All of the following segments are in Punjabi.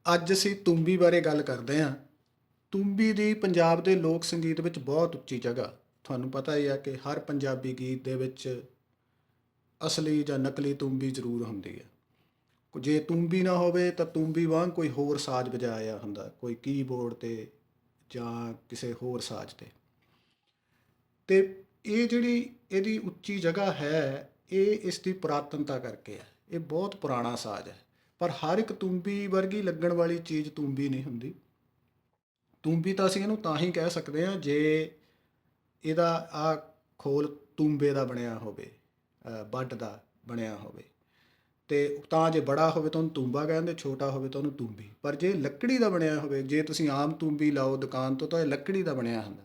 ਅੱਜ ਅਸੀਂ ਤੂੰਬੀ ਬਾਰੇ ਗੱਲ ਕਰਦੇ ਹਾਂ। ਤੂੰਬੀ ਦੀ ਪੰਜਾਬ ਦੇ ਲੋਕ ਸੰਗੀਤ ਵਿੱਚ ਬਹੁਤ ਉੱਚੀ ਜਗ੍ਹਾ। ਤੁਹਾਨੂੰ ਪਤਾ ਹੀ ਹੈ ਕਿ ਹਰ ਪੰਜਾਬੀ ਗੀਤ ਦੇ ਵਿੱਚ ਅਸਲੀ ਜਾਂ ਨਕਲੀ ਤੂੰਬੀ ਜ਼ਰੂਰ ਹੁੰਦੀ ਹੈ। ਜੇ ਤੂੰਬੀ ਨਾ ਹੋਵੇ ਤਾਂ ਤੂੰਬੀ ਵਾਂਗ ਕੋਈ ਹੋਰ ਸਾਜ਼ ਵਜਾਇਆ ਹੁੰਦਾ, ਕੋਈ ਕੀਬੋਰਡ 'ਤੇ ਜਾਂ ਕਿਸੇ ਹੋਰ ਸਾਜ਼ 'ਤੇ। ਅਤੇ ਇਹ ਜਿਹੜੀ ਇਹਦੀ ਉੱਚੀ ਜਗ੍ਹਾ ਹੈ, ਇਹ ਇਸ ਦੀ ਪੁਰਾਤਨਤਾ ਕਰਕੇ ਹੈ। ਇਹ ਬਹੁਤ ਪੁਰਾਣਾ ਸਾਜ਼ ਹੈ, ਪਰ ਹਰ ਇੱਕ ਤੂੰਬੀ ਵਰਗੀ ਲੱਗਣ ਵਾਲੀ ਚੀਜ਼ ਤੂੰਬੀ ਨਹੀਂ ਹੁੰਦੀ। ਤੂੰਬੀ ਤਾਂ ਅਸੀਂ ਇਹਨੂੰ ਤਾਂ ਹੀ ਕਹਿ ਸਕਦੇ ਹਾਂ ਜੇ ਇਹਦਾ ਆਹ ਖੋਲ ਤੂੰਬੇ ਦਾ ਬਣਿਆ ਹੋਵੇ, ਵੱਡ ਦਾ ਬਣਿਆ ਹੋਵੇ। ਅਤੇ ਤਾਂ ਜੇ ਬੜਾ ਹੋਵੇ ਤਾਂ ਉਹਨੂੰ ਤੂੰਬਾ ਕਹਿੰਦੇ, ਛੋਟਾ ਹੋਵੇ ਤਾਂ ਉਹਨੂੰ ਤੂੰਬੀ। ਪਰ ਜੇ ਲੱਕੜੀ ਦਾ ਬਣਿਆ ਹੋਵੇ, ਜੇ ਤੁਸੀਂ ਆਮ ਤੂੰਬੀ ਲਾਓ ਦੁਕਾਨ ਤੋਂ, ਤਾਂ ਇਹ ਲੱਕੜੀ ਦਾ ਬਣਿਆ ਹੁੰਦਾ।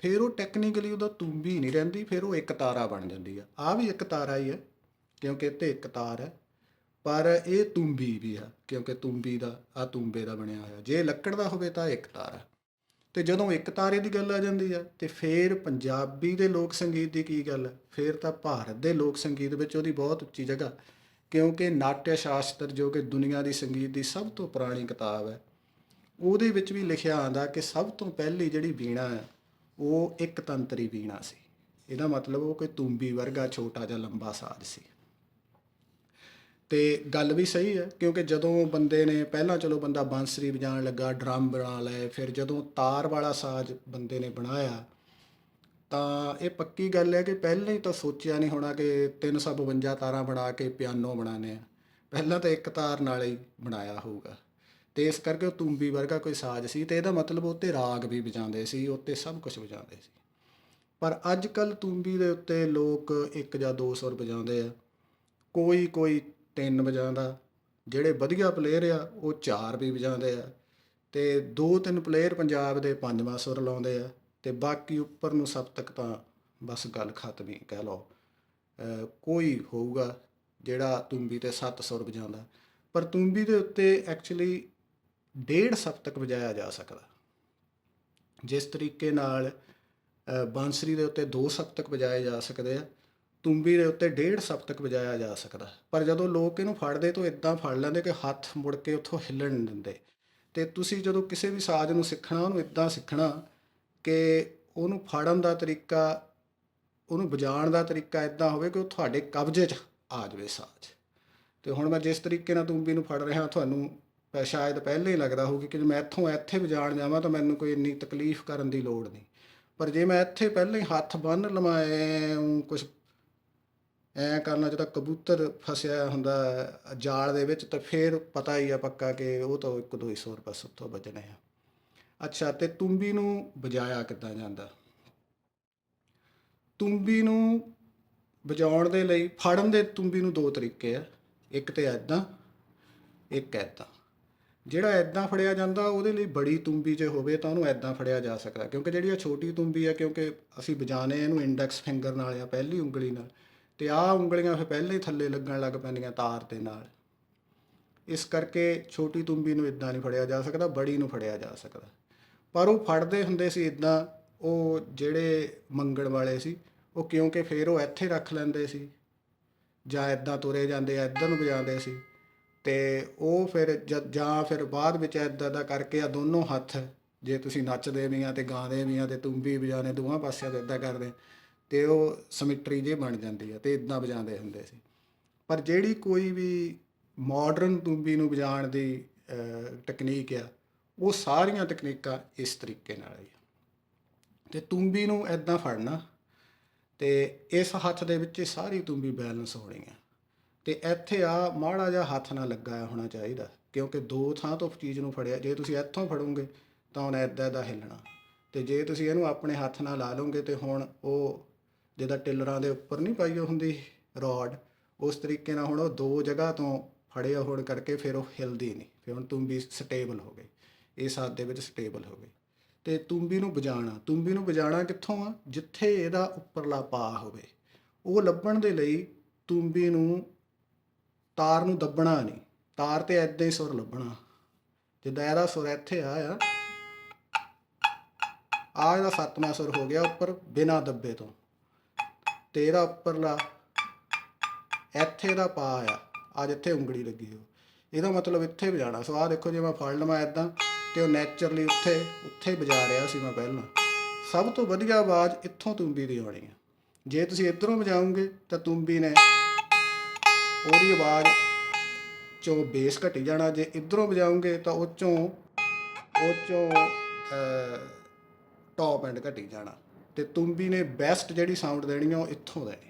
ਫਿਰ ਉਹ ਟੈਕਨੀਕਲੀ ਉਹਦਾ ਤੂੰਬੀ ਨਹੀਂ ਰਹਿੰਦੀ, ਫਿਰ ਉਹ ਇੱਕ ਤਾਰਾ ਬਣ ਜਾਂਦੀ ਆ। ਆਹ ਵੀ ਇੱਕ ਤਾਰਾ ਹੀ ਹੈ ਕਿਉਂਕਿ ਇਹ 'ਤੇ ਇੱਕ ਤਾਰ ਹੈ, ਪਰ ਇਹ ਤੂੰਬੀ ਵੀ ਆ ਕਿਉਂਕਿ ਤੂੰਬੀ ਦਾ ਆਹ ਤੂੰਬੇ ਦਾ ਬਣਿਆ ਹੋਇਆ। ਜੇ ਲੱਕੜ ਦਾ ਹੋਵੇ ਤਾਂ ਇੱਕ ਤਾਰਾ। ਅਤੇ ਜਦੋਂ ਇੱਕ ਤਾਰੇ ਦੀ ਗੱਲ ਆ ਜਾਂਦੀ ਆ, ਅਤੇ ਫਿਰ ਪੰਜਾਬੀ ਦੇ ਲੋਕ ਸੰਗੀਤ ਦੀ ਕੀ ਗੱਲ ਹੈ? ਫਿਰ ਤਾਂ ਭਾਰਤ ਦੇ ਲੋਕ ਸੰਗੀਤ ਵਿੱਚ ਉਹਦੀ ਬਹੁਤ ਉੱਚੀ ਜਗ੍ਹਾ, ਕਿਉਂਕਿ ਨਾਟਯ ਸ਼ਾਸਤਰ ਜੋ ਕਿ ਦੁਨੀਆ ਦੀ ਸੰਗੀਤ ਦੀ ਸਭ ਤੋਂ ਪੁਰਾਣੀ ਕਿਤਾਬ ਹੈ, ਉਹਦੇ ਵਿੱਚ ਵੀ ਲਿਖਿਆ ਆਉਂਦਾ ਕਿ ਸਭ ਤੋਂ ਪਹਿਲੀ ਜਿਹੜੀ ਵੀਣਾ ਹੈ ਉਹ ਇੱਕ ਤੰਤਰੀ ਵੀਣਾ ਸੀ। ਇਹਦਾ ਮਤਲਬ ਉਹ ਕੋਈ ਤੂੰਬੀ ਵਰਗਾ ਛੋਟਾ ਜਿਹਾ ਲੰਬਾ ਸਾਜ਼ ਸੀ। ਅਤੇ ਗੱਲ ਵੀ ਸਹੀ ਹੈ ਕਿਉਂਕਿ ਜਦੋਂ ਬੰਦੇ ਨੇ ਪਹਿਲਾਂ, ਚਲੋ ਬੰਦਾ ਬਾਂਸਰੀ ਵਜਾਉਣ ਲੱਗਾ, ਡਰਮ ਬਣਾ ਲਏ, ਫਿਰ ਜਦੋਂ ਤਾਰ ਵਾਲਾ ਸਾਜ਼ ਬੰਦੇ ਨੇ ਬਣਾਇਆ ਤਾਂ ਇਹ ਪੱਕੀ ਗੱਲ ਹੈ ਕਿ ਪਹਿਲਾਂ ਹੀ ਤਾਂ ਸੋਚਿਆ ਨਹੀਂ ਹੋਣਾ ਕਿ 352 ਤਾਰਾਂ ਬਣਾ ਕੇ ਪਿਆਨੋ ਬਣਾਉਂਦੇ ਆ। ਪਹਿਲਾਂ ਤਾਂ ਇੱਕ ਤਾਰ ਨਾਲ ਹੀ ਬਣਾਇਆ ਹੋਊਗਾ, ਅਤੇ ਇਸ ਕਰਕੇ ਉਹ ਤੂੰਬੀ ਵਰਗਾ ਕੋਈ ਸਾਜ਼ ਸੀ। ਅਤੇ ਇਹਦਾ ਮਤਲਬ ਉਹ 'ਤੇ ਰਾਗ ਵੀ ਵਜਾਉਂਦੇ ਸੀ, ਉਹ 'ਤੇ ਸਭ ਕੁਝ ਵਜਾਉਂਦੇ ਸੀ। ਪਰ ਅੱਜ ਕੱਲ੍ਹ ਤੂੰਬੀ ਦੇ ਉੱਤੇ ਲੋਕ ਇੱਕ ਜਾਂ ਦੋ ਸੁਰ ਵਜਾਉਂਦੇ ਆ, ਕੋਈ ਕੋਈ ਤਿੰਨ ਵਜਾਉਂਦਾ। ਜਿਹੜੇ ਵਧੀਆ ਪਲੇਅਰ ਆ ਉਹ ਚਾਰ ਵੀ ਵਜਾਉਂਦੇ ਆ, ਅਤੇ ਦੋ ਤਿੰਨ ਪਲੇਅਰ ਪੰਜਾਬ ਦੇ ਪੰਜਵਾਂ ਸੁਰ ਲਾਉਂਦੇ ਆ, ਅਤੇ ਬਾਕੀ ਉੱਪਰ ਨੂੰ ਸੱਪ ਤਾਂ ਬਸ ਗੱਲ ਖਤਮ ਹੀ ਕਹਿ ਲਓ। ਕੋਈ ਹੋਊਗਾ ਜਿਹੜਾ ਤੂੰਬੀ 'ਤੇ ਸੱਤ ਸੁਰ ਵਜਾਉਂਦਾ, ਪਰ ਤੂੰਬੀ ਦੇ ਉੱਤੇ ਐਕਚੁਅਲੀ ਡੇਢ ਸਪਤਕ ਵਜਾਇਆ ਜਾ ਸਕਦਾ। ਜਿਸ ਤਰੀਕੇ ਨਾਲ ਬਾਂਸਰੀ ਦੇ ਉੱਤੇ ਦੋ ਸਪਤਕ ਵਜਾਏ ਜਾ ਸਕਦੇ ਆ, ਤੂੰਬੀ ਦੇ ਉੱਤੇ ਡੇਢ ਸਪਤਕ ਵਜਾਇਆ ਜਾ ਸਕਦਾ। ਪਰ ਜਦੋਂ ਲੋਕ ਇਹਨੂੰ ਫੜਦੇ ਤਾਂ ਇੱਦਾਂ ਫੜ ਲੈਂਦੇ ਕਿ ਹੱਥ ਮੁੜ ਕੇ ਉੱਥੋਂ ਹਿੱਲਣ ਨਹੀਂ ਦਿੰਦੇ। ਅਤੇ ਤੁਸੀਂ ਜਦੋਂ ਕਿਸੇ ਵੀ ਸਾਜ਼ ਨੂੰ ਸਿੱਖਣਾ, ਉਹਨੂੰ ਇੱਦਾਂ ਸਿੱਖਣਾ ਕਿ ਉਹਨੂੰ ਫੜਨ ਦਾ ਤਰੀਕਾ, ਉਹਨੂੰ ਵਜਾਉਣ ਦਾ ਤਰੀਕਾ ਇੱਦਾਂ ਹੋਵੇ ਕਿ ਉਹ ਤੁਹਾਡੇ ਕਬਜ਼ੇ 'ਚ ਆ ਜਾਵੇ ਸਾਜ਼। ਅਤੇ ਹੁਣ ਮੈਂ ਜਿਸ ਤਰੀਕੇ ਨਾਲ ਤੂੰਬੀ ਨੂੰ ਫੜ ਰਿਹਾ, ਤੁਹਾਨੂੰ ਸ਼ਾਇਦ ਪਹਿਲਾਂ ਹੀ ਲੱਗਦਾ ਹੋਊਗੀ ਕਿ ਜੇ ਮੈਂ ਇੱਥੋਂ ਇੱਥੇ ਵਜਾਉਣ ਜਾਵਾਂ ਤਾਂ ਮੈਨੂੰ ਕੋਈ ਇੰਨੀ ਤਕਲੀਫ ਕਰਨ ਦੀ ਲੋੜ ਨਹੀਂ। ਪਰ ਜੇ ਮੈਂ ਇੱਥੇ ਪਹਿਲਾਂ ਹੀ ਹੱਥ ਬੰਨ੍ਹ ਲਵਾਂ, ਕੁਛ ਐਂ ਕਰਨਾ ਜਿੱਦਾਂ ਕਬੂਤਰ ਫਸਿਆ ਹੁੰਦਾ ਜਾਲ ਦੇ ਵਿੱਚ, ਤਾਂ ਫਿਰ ਪਤਾ ਹੀ ਆ ਪੱਕਾ ਕਿ ਉਹ ਤਾਂ ਇੱਕ ਦੋ ਹੀ ਸੁਰ ਬਸ ਉੱਥੋਂ ਵੱਜਣੇ ਆ। ਅੱਛਾ, ਅਤੇ ਤੂੰਬੀ ਨੂੰ ਵਜਾਇਆ ਕਿੱਦਾਂ ਜਾਂਦਾ? ਤੂੰਬੀ ਨੂੰ ਵਜਾਉਣ ਦੇ ਲਈ ਫੜਨ ਦੇ ਤੂੰਬੀ ਨੂੰ ਦੋ ਤਰੀਕੇ ਆ, ਇੱਕ ਤਾਂ ਇੱਦਾਂ, ਇੱਕ ਇੱਦਾਂ। ਜਿਹੜਾ ਇੱਦਾਂ ਫੜਿਆ ਜਾਂਦਾ ਉਹਦੇ ਲਈ ਬੜੀ ਤੂੰਬੀ ਜੇ ਹੋਵੇ ਤਾਂ ਉਹਨੂੰ ਇੱਦਾਂ ਫੜਿਆ ਜਾ ਸਕਦਾ, ਕਿਉਂਕਿ ਜਿਹੜੀ ਆ ਛੋਟੀ ਤੂੰਬੀ ਆ, ਕਿਉਂਕਿ ਅਸੀਂ ਵਜਾਉਂਦੇ ਇਹਨੂੰ ਇੰਡੈਕਸ ਫਿੰਗਰ ਨਾਲ ਜਾਂ ਪਹਿਲੀ ਉਂਗਲੀ ਨਾਲ, ਅਤੇ ਆਹ ਉਂਗਲੀਆਂ ਫਿਰ ਪਹਿਲੇ ਹੀ ਥੱਲੇ ਲੱਗਣ ਲੱਗ ਪੈਂਦੀਆਂ ਤਾਰ ਦੇ ਨਾਲ। ਇਸ ਕਰਕੇ ਛੋਟੀ ਤੂੰਬੀ ਨੂੰ ਇੱਦਾਂ ਨਹੀਂ ਫੜਿਆ ਜਾ ਸਕਦਾ, ਬੜੀ ਨੂੰ ਫੜਿਆ ਜਾ ਸਕਦਾ। ਪਰ ਉਹ ਫੜਦੇ ਹੁੰਦੇ ਸੀ ਇੱਦਾਂ, ਉਹ ਜਿਹੜੇ ਮੰਗਣ ਵਾਲੇ ਸੀ ਉਹ, ਕਿਉਂਕਿ ਫਿਰ ਉਹ ਇੱਥੇ ਰੱਖ ਲੈਂਦੇ ਸੀ ਜਾਂ ਇੱਦਾਂ ਤੁਰੇ ਜਾਂਦੇ ਆ ਇੱਧਰ ਨੂੰ ਵਜਾਉਂਦੇ ਸੀ, ਅਤੇ ਉਹ ਫਿਰ ਜਾਂ ਫਿਰ ਬਾਅਦ ਵਿੱਚ ਇੱਦਾਂ ਦਾ ਕਰਕੇ ਆ ਦੋਨੋਂ ਹੱਥ, ਜੇ ਤੁਸੀਂ ਨੱਚਦੇ ਵੀ ਆ ਅਤੇ ਗਾਉਂਦੇ ਵੀ ਆ ਅਤੇ ਤੂੰਬੀ ਵਜਾਉਂਦੇ ਦੋਵਾਂ ਪਾਸਿਆਂ ਤੋਂ ਇੱਦਾਂ ਕਰਦੇ, ਅਤੇ ਉਹ ਸਮਿਟਰੀ ਜਿਹੀ ਬਣ ਜਾਂਦੀ ਆ, ਅਤੇ ਇੱਦਾਂ ਵਜਾਉਂਦੇ ਹੁੰਦੇ ਸੀ। ਪਰ ਜਿਹੜੀ ਕੋਈ ਵੀ ਮਾਡਰਨ ਤੂੰਬੀ ਨੂੰ ਵਜਾਉਣ ਦੀ ਤਕਨੀਕ ਆ, ਉਹ ਸਾਰੀਆਂ ਤਕਨੀਕਾਂ ਇਸ ਤਰੀਕੇ ਨਾਲ ਹੀ ਆ। ਅਤੇ ਤੂੰਬੀ ਨੂੰ ਇੱਦਾਂ ਫੜਨਾ, ਅਤੇ ਇਸ ਹੱਥ ਦੇ ਵਿੱਚ ਸਾਰੀ ਤੂੰਬੀ ਬੈਲੈਂਸ ਹੋਣੀ ਆ, ਅਤੇ ਇੱਥੇ ਆ ਮਾੜਾ ਜਿਹਾ ਹੱਥ ਨਾਲ ਲੱਗਾ ਹੋਣਾ ਚਾਹੀਦਾ, ਕਿਉਂਕਿ ਦੋ ਥਾਂ ਤੋਂ ਚੀਜ਼ ਨੂੰ ਫੜਿਆ। ਜੇ ਤੁਸੀਂ ਇੱਥੋਂ ਫੜੋਗੇ ਤਾਂ ਉਹਨੇ ਇੱਦਾਂ ਇੱਦਾਂ ਹਿੱਲਣਾ, ਅਤੇ ਜੇ ਤੁਸੀਂ ਇਹਨੂੰ ਆਪਣੇ ਹੱਥ ਨਾਲ ਲਾ ਲਓਗੇ ਤਾਂ ਹੁਣ ਉਹ ਜਿੱਦਾਂ ਟਿੱਲਰਾਂ ਦੇ ਉੱਪਰ ਨਹੀਂ ਪਾਈ ਹੁੰਦੀ ਰੋਡ, ਉਸ ਤਰੀਕੇ ਨਾਲ ਹੁਣ ਉਹ ਦੋ ਜਗ੍ਹਾ ਤੋਂ ਫੜਿਆ ਹੋਣ ਕਰਕੇ ਫਿਰ ਉਹ ਹਿੱਲਦੀ ਨਹੀਂ। ਫਿਰ ਹੁਣ ਤੂੰਬੀ ਸਟੇਬਲ ਹੋ ਗਈ, ਇਸ ਹੱਥ ਦੇ ਵਿੱਚ ਸਟੇਬਲ ਹੋ ਗਈ। ਅਤੇ ਤੂੰਬੀ ਨੂੰ ਵਜਾਉਣਾ ਕਿੱਥੋਂ ਆ? ਜਿੱਥੇ ਇਹਦਾ ਉੱਪਰਲਾ ਪਾ ਹੋਵੇ। ਉਹ ਲੱਭਣ ਦੇ ਲਈ ਤੂੰਬੀ ਨੂੰ, ਤਾਰ ਨੂੰ ਦੱਬਣਾ ਨਹੀਂ, ਤਾਰ 'ਤੇ ਇੱਦਾਂ ਹੀ ਸੁਰ ਲੱਭਣਾ। ਜਿੱਦਾਂ ਇਹਦਾ ਸੁਰ ਇੱਥੇ ਆ ਇਹਦਾ ਸੱਤਵਾਂ ਸੁਰ ਹੋ ਗਿਆ ਉੱਪਰ ਬਿਨਾਂ ਦੱਬੇ ਤੋਂ, ਅਤੇ ਇਹਦਾ ਉੱਪਰਲਾ ਇੱਥੇ ਦਾ ਪਾ ਆ ਜਿੱਥੇ ਉਂਗਲੀ ਲੱਗੀ ਹੋ, ਇਹਦਾ ਮਤਲਬ ਇੱਥੇ ਵਜਾਣਾ। ਸੋ ਆਹ ਦੇਖੋ, ਜੇ ਮੈਂ ਫੜ ਲਵਾਂ ਇੱਦਾਂ ਤੇ ਉਹ ਨੈਚੁਰਲੀ ਉੱਥੇ ਵਜਾ ਰਿਹਾ ਸੀ ਮੈਂ ਪਹਿਲਾਂ। ਸਭ ਤੋਂ ਵਧੀਆ ਆਵਾਜ਼ ਇੱਥੋਂ ਤੂੰਬੀ ਦੀ ਆਉਣੀ ਆ। ਜੇ ਤੁਸੀਂ ਇੱਧਰੋਂ ਵਜਾਓਗੇ ਤਾਂ ਤੂੰਬੀ ਨੇ ਉਹਦੀ ਆਵਾਜ਼ ਚੋਂ ਬੇਸ ਘਟੀ ਜਾਣਾ। ਜੇ ਇੱਧਰੋਂ ਵਜਾਓਗੇ ਤਾਂ ਉਹ ਚੋਂ ਟੌਪ ਐਂਡ ਘਟੀ ਜਾਣਾ। ਤੇ ਤੂੰਬੀ ਨੇ ਬੈਸਟ ਜਿਹੜੀ ਸਾਊਂਡ ਦੇਣੀ ਆ ਉਹ ਇੱਥੋਂ ਦੇਣੀ।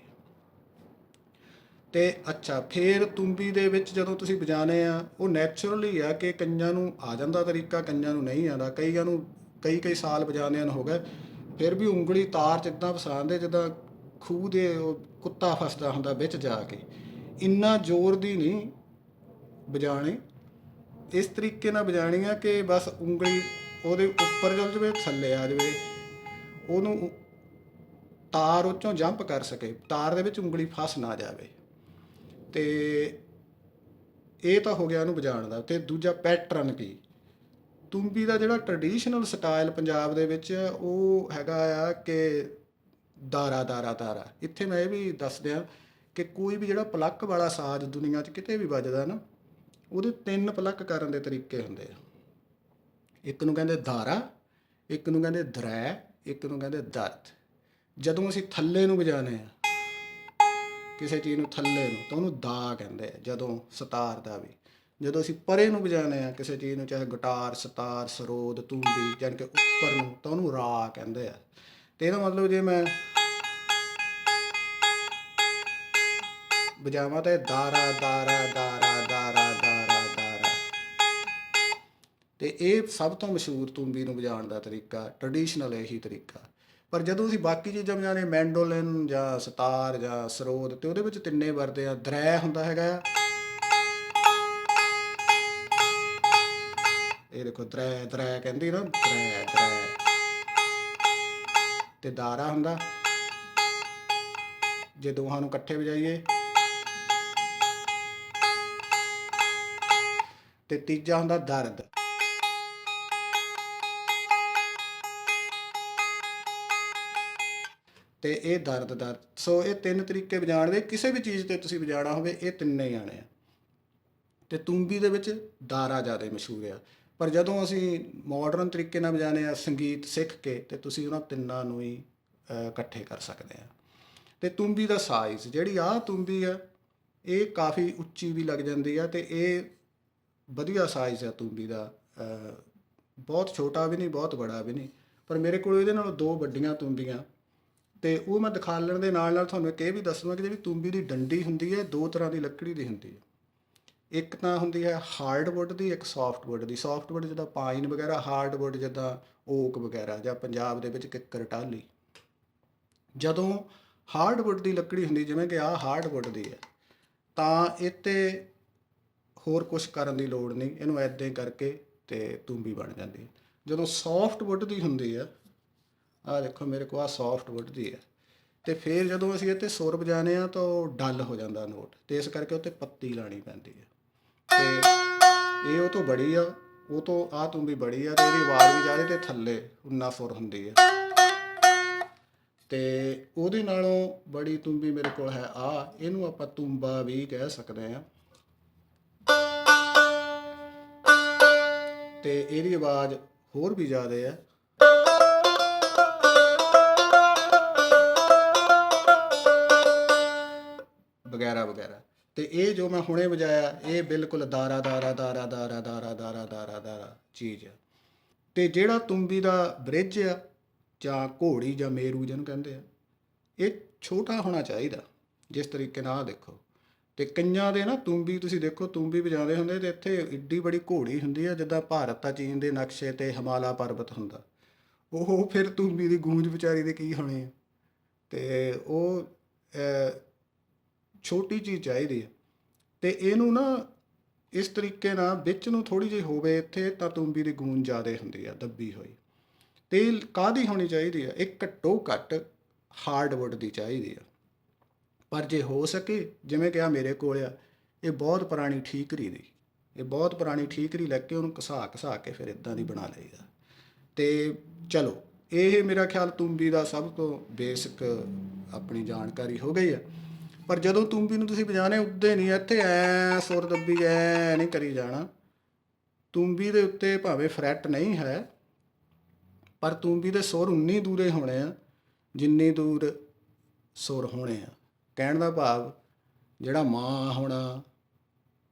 ਤੇ ਅੱਛਾ, ਫਿਰ ਤੂੰਬੀ ਦੇ ਵਿੱਚ ਜਦੋਂ ਤੁਸੀਂ ਵਜਾਣੇ ਆ, ਉਹ ਨੈਚੁਰਲੀ ਆ ਕਿ ਕਈਆਂ ਨੂੰ ਆ ਜਾਂਦਾ ਤਰੀਕਾ, ਕਈਆਂ ਨੂੰ ਨਹੀਂ ਆਉਂਦਾ। ਕਈਆਂ ਨੂੰ ਕਈ ਸਾਲ ਵਜਾਉਂਦਿਆਂ ਨੂੰ ਹੋ ਗਏ, ਫਿਰ ਵੀ ਉਂਗਲੀ ਤਾਰ 'ਚ ਇੱਦਾਂ ਫਸਾਉਂਦੇ ਜਿੱਦਾਂ ਖੂਹ ਦੇ ਉਹ ਕੁੱਤਾ ਫਸਦਾ ਹੁੰਦਾ ਵਿੱਚ ਜਾ ਕੇ। ਇੰਨਾ ਜ਼ੋਰ ਦੀ ਨਹੀਂ ਵਜਾਣੀ, ਇਸ ਤਰੀਕੇ ਨਾਲ ਵਜਾਣੀ ਆ ਕਿ ਬਸ ਉਂਗਲੀ ਉਹਦੇ ਉੱਪਰ ਚੱਲ ਜਾਵੇ, ਥੱਲੇ ਆ ਜਾਵੇ, ਉਹਨੂੰ ਤਾਰ ਉਹ 'ਚੋਂ ਜੰਪ ਕਰ ਸਕੇ, ਤਾਰ ਦੇ ਵਿੱਚ ਉਂਗਲੀ ਫਸ ਨਾ ਜਾਵੇ। ਤੇ ਇਹ ਤਾਂ ਹੋ ਗਿਆ ਉਹਨੂੰ ਵਜਾਉਣ ਦਾ। ਤੇ ਦੂਜਾ ਪੈਟਰਨ ਕੀ, ਤੂੰਬੀ ਦਾ ਜਿਹੜਾ ਟਰਡੀਸ਼ਨਲ ਸਟਾਈਲ ਪੰਜਾਬ ਦੇ ਵਿੱਚ ਉਹ ਹੈਗਾ ਆ ਕਿ ਦਾਰਾ ਦਾਰਾ ਦਾਰਾ। ਇੱਥੇ ਮੈਂ ਇਹ ਵੀ ਦੱਸ ਦਿਆਂ ਕਿ ਕੋਈ ਵੀ ਜਿਹੜਾ ਪਲੱਕ ਵਾਲਾ ਸਾਜ਼ ਦੁਨੀਆ 'ਚ ਕਿਤੇ ਵੀ ਵੱਜਦਾ ਨਾ, ਉਹਦੇ 3 ਪਲੱਕ ਕਰਨ ਦੇ ਤਰੀਕੇ ਹੁੰਦੇ ਆ। ਇੱਕ ਨੂੰ ਕਹਿੰਦੇ ਦਾਰਾ, ਇੱਕ ਨੂੰ ਕਹਿੰਦੇ ਦਰੈ, ਇੱਕ ਨੂੰ ਕਹਿੰਦੇ ਦਰਦ। ਜਦੋਂ ਅਸੀਂ ਥੱਲੇ ਨੂੰ ਵਜਾਉਂਦੇ ਆ ਕਿਸੇ ਚੀਜ਼ ਨੂੰ, ਥੱਲੇ ਨੂੰ, ਤਾਂ ਉਹਨੂੰ ਦਾ ਕਹਿੰਦੇ ਆ। ਜਦੋਂ ਸਤਾਰ ਦਾ ਵੀ, ਜਦੋਂ ਅਸੀਂ ਪਰੇ ਨੂੰ ਵਜਾਉਂਦੇ ਆ ਕਿਸੇ ਚੀਜ਼ ਨੂੰ, ਚਾਹੇ ਗਿਟਾਰ, ਸਤਾਰ, ਸਰੋਦ, ਤੂੰਬੀ, ਜਾਣੀ ਕਿ ਉੱਪਰ ਨੂੰ, ਤਾਂ ਉਹਨੂੰ ਰਾ ਕਹਿੰਦੇ ਆ। ਤੇ ਇਹਦਾ ਮਤਲਬ ਜੇ ਮੈਂ ਵਜਾਵਾਂ ਤਾਂ ਦਾਰਾ ਦਾਰਾ ਦਾਰਾ ਦਾਰਾ ਦਾਰਾ ਦਾਰਾ। ਤੇ ਇਹ ਸਭ ਤੋਂ ਮਸ਼ਹੂਰ ਤੂੰਬੀ ਨੂੰ ਵਜਾਉਣ ਦਾ ਤਰੀਕਾ, ਟਰਡੀਸ਼ਨਲ ਇਹੀ ਤਰੀਕਾ। ਪਰ ਜਦੋਂ ਅਸੀਂ ਬਾਕੀ ਚੀਜ਼ਾਂ ਵਜਾਣੇ, ਮੈਂਡੋਲਿਨ ਜਾਂ ਸਤਾਰ ਜਾਂ ਸਰੋਦ, ਤੇ ਉਹਦੇ ਵਿੱਚ 3 ਵਰਦੇ ਆ। ਦਰੈ ਹੁੰਦਾ ਹੈਗਾ ਆ, ਇਹ ਦੇਖੋ ਦਰੈ ਦਰੈ ਕਹਿੰਦੀ ਨਾ, ਦਰੈ ਦਰੈ। ਤੇ ਦਾਰਾ ਹੁੰਦਾ ਜੇ ਦੋਹਾਂ ਨੂੰ ਇਕੱਠੇ ਵਜਾਈਏ। ਤੇ ਤੀਜਾ ਹੁੰਦਾ ਦਰਦ। ਤੇ ਇਹ ਦਰਦ ਦਰਦ। ਸੋ ਇਹ 3 ਤਰੀਕੇ ਵਜਾਉਣ ਦੇ। ਕਿਸੇ ਵੀ ਚੀਜ਼ 'ਤੇ ਤੁਸੀਂ ਵਜਾਉਣਾ ਹੋਵੇ, ਇਹ 3 ਹੀ ਆਣੇ ਆ। ਤੇ ਤੂੰਬੀ ਦੇ ਵਿੱਚ ਦਾਰਾ ਜ਼ਿਆਦਾ ਮਸ਼ਹੂਰ ਆ। ਪਰ ਜਦੋਂ ਅਸੀਂ ਮਾਡਰਨ ਤਰੀਕੇ ਨਾਲ ਵਜਾਉਂਦੇ ਆ ਸੰਗੀਤ ਸਿੱਖ ਕੇ, ਤੇ ਤੁਸੀਂ ਉਹਨਾਂ 3 ਨੂੰ ਹੀ ਇਕੱਠੇ ਕਰ ਸਕਦੇ ਆ। ਤੇ ਤੂੰਬੀ ਦਾ ਸਾਈਜ਼, ਜਿਹੜੀ ਆਹ ਤੂੰਬੀ ਆ, ਇਹ ਕਾਫੀ ਉੱਚੀ ਵੀ ਲੱਗ ਜਾਂਦੀ ਆ। ਤੇ ਇਹ ਵਧੀਆ ਸਾਈਜ਼ ਆ ਤੂੰਬੀ ਦਾ, ਬਹੁਤ ਛੋਟਾ ਵੀ ਨਹੀਂ, ਬਹੁਤ ਬੜਾ ਵੀ ਨਹੀਂ। ਪਰ ਮੇਰੇ ਕੋਲ ਇਹਦੇ ਨਾਲੋਂ 2 ਵੱਡੀਆਂ ਤੂੰਬੀਆਂ, ਤੇ ਉਹ ਮੈਂ ਦਿਖਾਉਣ ਦੇ ਨਾਲ ਨਾਲ ਤੁਹਾਨੂੰ ਇੱਕ ਇਹ ਵੀ ਦੱਸੂੰਗਾ ਕਿ ਜਿਹੜੀ ਤੂੰਬੀ ਦੀ ਡੰਡੀ ਹੁੰਦੀ ਹੈ, 2 ਤਰ੍ਹਾਂ ਦੀ ਲੱਕੜੀ ਦੀ ਹੁੰਦੀ ਹੈ। ਇੱਕ ਤਾਂ ਹੁੰਦੀ ਹੈ ਹਾਰਡਵੁੱਡ ਦੀ, ਇੱਕ ਸੌਫਟਵੁੱਡ ਦੀ। ਸੌਫਟਵੁੱਡ ਜਿੱਦਾਂ ਪਾਈਨ ਵਗੈਰਾ, ਹਾਰਡਵੁੱਡ ਜਿੱਦਾਂ ਓਕ ਵਗੈਰਾ, ਜਾਂ ਪੰਜਾਬ ਦੇ ਵਿੱਚ ਕਿੱਕਰ ਟਾਹਲੀ। ਜਦੋਂ ਹਾਰਡਵੁੱਡ ਦੀ ਲੱਕੜੀ ਹੁੰਦੀ, ਜਿਵੇਂ ਕਿ ਆਹ ਹਾਰਡਵੁੱਡ ਦੀ ਹੈ, ਤਾਂ ਇਹ 'ਤੇ ਹੋਰ ਕੁਛ ਕਰਨ ਦੀ ਲੋੜ ਨਹੀਂ, ਇਹਨੂੰ ਐਦਾਂ ਹੀ ਕਰਕੇ ਤੇ ਤੂੰਬੀ ਬਣ ਜਾਂਦੀ ਹੈ। ਜਦੋਂ ਸੌਫਟਵੁੱਡ ਦੀ ਹੁੰਦੀ ਆ, ਆਹ ਦੇਖੋ ਮੇਰੇ ਕੋਲ ਆਹ ਸੌਫਟਵੁੱਡ ਦੀ ਹੈ, ਤੇ ਫਿਰ ਜਦੋਂ ਅਸੀਂ ਇਹ 'ਤੇ ਸੁਰ ਵਜਾਉਂਦੇ ਆ ਤਾਂ ਉਹ ਡਲ ਹੋ ਜਾਂਦਾ ਨੋਟ, ਤੇ ਇਸ ਕਰਕੇ ਉਹ 'ਤੇ ਪੱਤੀ ਲਾਉਣੀ ਪੈਂਦੀ ਹੈ। ਤੇ ਇਹ ਉਹ ਤੋਂ ਬੜੀ ਆ, ਉਹ ਤੋਂ ਆਹ ਤੂੰਬੀ ਬੜੀ ਆ, ਤੇ ਇਹਦੀ ਆਵਾਜ਼ ਵੀ ਜ਼ਿਆਦਾ, ਤੇ ਥੱਲੇ ਉਨਾ ਸੁਰ ਹੁੰਦੀ ਹੈ। ਤੇ ਉਹਦੇ ਨਾਲੋਂ ਬੜੀ ਤੂੰਬੀ ਮੇਰੇ ਕੋਲ ਹੈ ਆਹ, ਇਹਨੂੰ ਆਪਾਂ ਤੂੰਬਾ ਵੀ ਕਹਿ ਸਕਦੇ ਹਾਂ। ਤੇ ਇਹਦੀ ਆਵਾਜ਼ ਹੋਰ ਵੀ ਜ਼ਿਆਦਾ ਹੈ। ਵਗੈਰਾ ਵਗੈਰਾ। ਤੇ ਇਹ ਜੋ ਮੈਂ ਹੁਣੇ ਵਜਾਇਆ, ਇਹ ਬਿਲਕੁਲ ਦਾਰਾ ਦਾਰਾ ਦਾਰਾ ਦਾਰਾ ਦਾਰਾ ਦਾਰਾ ਦਾਰਾ ਦਾਰਾ ਚੀਜ਼ ਆ। ਤੇ ਜਿਹੜਾ ਤੂੰਬੀ ਦਾ ਬ੍ਰਿਜ ਆ, ਜਾਂ ਘੋੜੀ ਜਾਂ ਮੇਰੂ ਜਿਹਨੂੰ ਕਹਿੰਦੇ ਆ, ਇਹ ਛੋਟਾ ਹੋਣਾ ਚਾਹੀਦਾ, ਜਿਸ ਤਰੀਕੇ ਨਾਲ ਆਹ ਦੇਖੋ। ਤੇ ਕਈਆਂ ਦੇ ਨਾ ਤੂੰਬੀ ਤੁਸੀਂ ਦੇਖੋ, ਤੂੰਬੀ ਵਜਾਉਂਦੇ ਹੁੰਦੇ ਤੇ ਇੱਥੇ ਏਡੀ ਬੜੀ ਘੋੜੀ ਹੁੰਦੀ ਆ, ਜਿੱਦਾਂ ਭਾਰਤ ਤਾਂ ਚੀਨ ਦੇ ਨਕਸ਼ੇ 'ਤੇ ਹਿਮਾਲਾ ਪਰਬਤ ਹੁੰਦਾ। ਉਹ ਫਿਰ ਤੂੰਬੀ ਦੀ ਗੂੰਜ ਵਿਚਾਰੀ ਦੇ ਕੀ ਹੋਣੀ ਆ। ਤੇ ਉਹ ਛੋਟੀ ਚੀਜ਼ ਚਾਹੀਦੀ ਹੈ। ਤੇ ਇਹਨੂੰ ਨਾ ਇਸ ਤਰੀਕੇ ਨਾਲ ਵਿੱਚ ਨੂੰ ਥੋੜ੍ਹੀ ਜਿਹੀ ਹੋਵੇ ਇੱਥੇ, ਤਾਂ ਤੂੰਬੀ ਦੀ ਗੂੰਜ ਜ਼ਿਆਦਾ ਹੁੰਦੀ ਆ, ਦੱਬੀ ਹੋਈ। ਤੇ ਕਾਹਦੀ ਹੋਣੀ ਚਾਹੀਦੀ ਆ, ਇਹ ਘੱਟੋ ਘੱਟ ਹਾਰਡਵੁੱਡ ਦੀ ਚਾਹੀਦੀ ਆ। ਪਰ ਜੇ ਹੋ ਸਕੇ, ਜਿਵੇਂ ਕਿ ਆ ਮੇਰੇ ਕੋਲ ਆ, ਇਹ ਬਹੁਤ ਪੁਰਾਣੀ ਠੀਕਰੀ ਦੀ, ਇਹ ਬਹੁਤ ਪੁਰਾਣੀ ਠੀਕਰੀ ਲੈ ਕੇ ਉਹਨੂੰ ਘਸਾ ਘਸਾ ਕੇ ਫਿਰ ਇੱਦਾਂ ਦੀ ਬਣਾ ਲਈਦਾ। ਤੇ ਚਲੋ, ਇਹ ਮੇਰਾ ਖਿਆਲ ਤੂੰਬੀ ਦਾ ਸਭ ਤੋਂ ਬੇਸਿਕ ਆਪਣੀ ਜਾਣਕਾਰੀ ਹੋ ਗਈ ਆ। ਪਰ ਜਦੋਂ ਤੂੰਬੀ ਨੂੰ ਤੁਸੀਂ ਵਜਾਣੇ ਉੱਦੇ ਨਹੀਂ ਇੱਥੇ ਐ ਸੁਰ ਦੱਬੀ ਐ ਨਹੀਂ ਕਰੀ ਜਾਣਾ। ਤੂੰਬੀ ਦੇ ਉੱਤੇ ਭਾਵੇਂ ਫਰੈਟ ਨਹੀਂ ਹੈ, ਪਰ ਤੂੰਬੀ ਦੇ ਸੁਰ ਉਨੀ ਦੂਰੇ ਹੋਣੇ ਆ ਜਿੰਨੀ ਦੂਰ ਸੁਰ ਹੋਣੇ ਆ। ਕਹਿਣ ਦਾ ਭਾਵ ਜਿਹੜਾ ਮਾਂ ਹੋਣਾ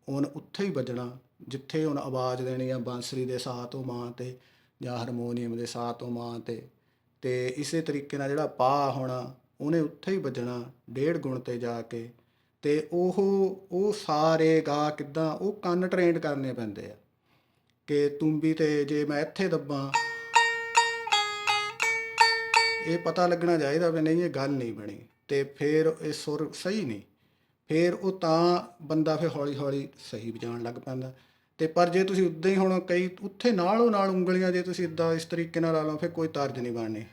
ਉਹਨ ਉੱਥੇ ਹੀ ਵੱਜਣਾ ਜਿੱਥੇ ਹੁਣ ਆਵਾਜ਼ ਦੇਣੀ ਆ ਬਾਂਸਰੀ ਦੇ ਸਾਹ ਤੋਂ ਮਾਂ 'ਤੇ ਜਾਂ ਹਾਰਮੋਨੀਅਮ ਦੇ ਸਾਹ ਤੋਂ ਮਾਂ 'ਤੇ। ਅਤੇ ਇਸੇ ਤਰੀਕੇ ਨਾਲ ਜਿਹੜਾ ਪਾ ਹੋਣਾ ਉਹਨੇ ਉੱਥੇ ਹੀ ਵੱਜਣਾ ਡੇਢ ਗੁਣ 'ਤੇ ਜਾ ਕੇ। ਅਤੇ ਉਹ ਸਾਰੇ ਗਾ ਕਿੱਦਾਂ ਉਹ ਕੰਨ ਟ੍ਰੇਨਡ ਕਰਨੇ ਪੈਂਦੇ ਆ ਕਿ ਤੂੰਬੀ 'ਤੇ ਜੇ ਮੈਂ ਇੱਥੇ ਦੱਬਾਂ ਇਹ ਪਤਾ ਲੱਗਣਾ ਚਾਹੀਦਾ ਵੀ ਨਹੀਂ ਇਹ ਗੱਲ ਨਹੀਂ ਬਣੀ, ਅਤੇ ਫਿਰ ਇਹ ਸੁਰ ਸਹੀ ਨਹੀਂ। ਫਿਰ ਉਹ ਤਾਂ ਬੰਦਾ ਫਿਰ ਹੌਲੀ ਹੌਲੀ ਸਹੀ ਵਜਾਉਣ ਲੱਗ ਪੈਂਦਾ। ਅਤੇ ਪਰ ਜੇ ਤੁਸੀਂ ਉੱਦਾਂ ਹੀ ਹੁਣ ਕਈ ਉੱਥੇ ਨਾਲੋਂ ਨਾਲ ਉਂਗਲੀਆਂ ਜੇ ਤੁਸੀਂ ਇੱਦਾਂ ਇਸ ਤਰੀਕੇ ਨਾਲ ਲਾ ਲਓ ਫਿਰ ਕੋਈ ਤਰਜ ਨਹੀਂ ਬਣਨੀ।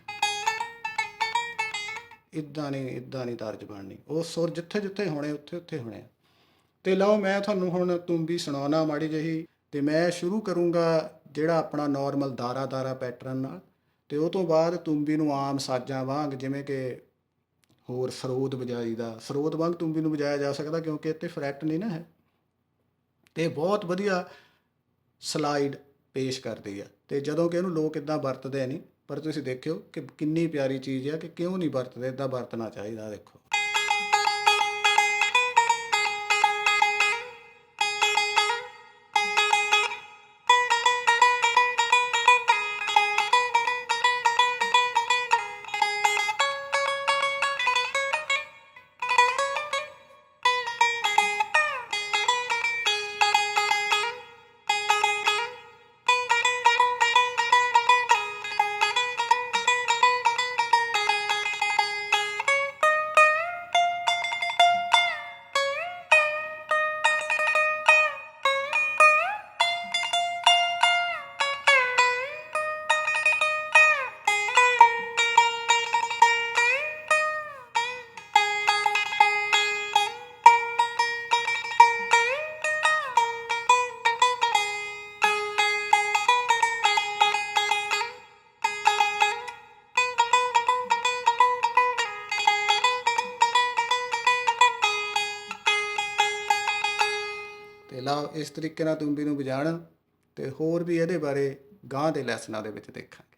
ਇੱਦਾਂ ਨਹੀਂ ਤਰਜ ਬਣਨੀ। ਉਹ ਸੁਰ ਜਿੱਥੇ ਜਿੱਥੇ ਹੋਣੇ ਉੱਥੇ ਉੱਥੇ ਹੋਣੇ ਆ। ਅਤੇ ਲਓ ਮੈਂ ਤੁਹਾਨੂੰ ਹੁਣ ਤੂੰਬੀ ਸੁਣਾਉਣਾ ਮਾੜੀ ਜਿਹੀ। ਅਤੇ ਮੈਂ ਸ਼ੁਰੂ ਕਰੂੰਗਾ ਜਿਹੜਾ ਆਪਣਾ ਨੋਰਮਲ ਦਾਰਾ ਪੈਟਰਨ ਨਾਲ, ਅਤੇ ਉਹ ਤੋਂ ਬਾਅਦ ਤੂੰਬੀ ਨੂੰ ਆਮ ਸਾਜ਼ਾਂ ਵਾਂਗ ਜਿਵੇਂ ਕਿ ਹੋਰ ਸਰੋਦ ਵਜਾਈ ਦਾ ਸਰੋਦ ਵਾਂਗ ਤੂੰਬੀ ਨੂੰ ਵਜਾਇਆ ਜਾ ਸਕਦਾ ਕਿਉਂਕਿ ਇੱਥੇ ਫਰੈਟ ਨਹੀਂ ਨਾ ਹੈ। ਅਤੇ ਬਹੁਤ ਵਧੀਆ ਸਲਾਈਡ ਪੇਸ਼ ਕਰਦੀ ਆ। ਅਤੇ ਜਦੋਂ ਕਿ ਇਹਨੂੰ ਲੋਕ ਇੱਦਾਂ ਵਰਤਦੇ ਨਹੀਂ, ਪਰ ਤੁਸੀਂ ਦੇਖਿਓ ਕਿ ਕਿੰਨੀ ਪਿਆਰੀ ਚੀਜ਼ ਆ ਕਿ ਕਿਉਂ ਨਹੀਂ ਵਰਤਦੇ, ਇੱਦਾਂ ਵਰਤਣਾ ਚਾਹੀਦਾ। ਦੇਖੋ ਅਤੇ ਲਓ ਇਸ ਤਰੀਕੇ ਨਾਲ ਤੂੰਬੀ ਨੂੰ ਵਜਾਉਣਾ। ਅਤੇ ਹੋਰ ਵੀ ਇਹਦੇ ਬਾਰੇ ਗਾਂਹ ਦੇ ਲੈਸਨਾਂ ਦੇ ਵਿੱਚ ਦੇਖਾਂਗੇ।